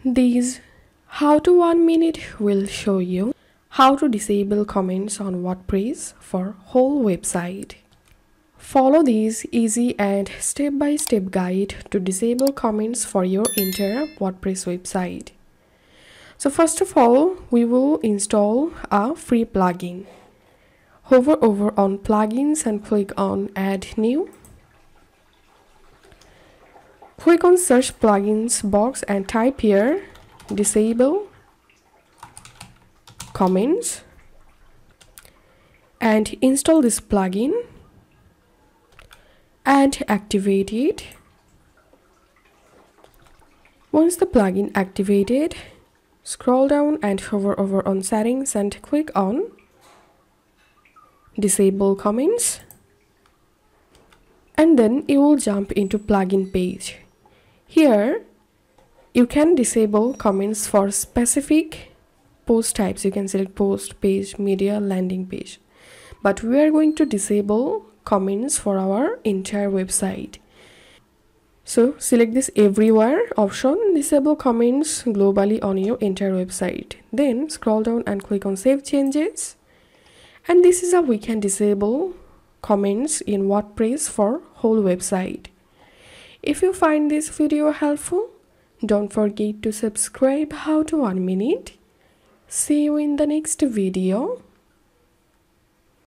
These how to 1 minute will show you how to disable comments on WordPress for whole website. Follow these easy and step-by-step guide to disable comments for your entire WordPress website. So first of all, we will install a free plugin. Hover over on plugins and click on add new. Click on search plugins box and type here disable comments and install this plugin and activate it. Once the plugin activated, scroll down and hover over on settings and click on disable comments, and then you will jump into plugin page. Here you can disable comments for specific post types. You can select post, page, media, landing page, but we are going to disable comments for our entire website. So select this everywhere option, disable comments globally on your entire website. Then scroll down and click on save changes, and this is how we can disable comments in WordPress for whole website. If you find this video helpful, don't forget to subscribe how to 1 minute. See you in the next video.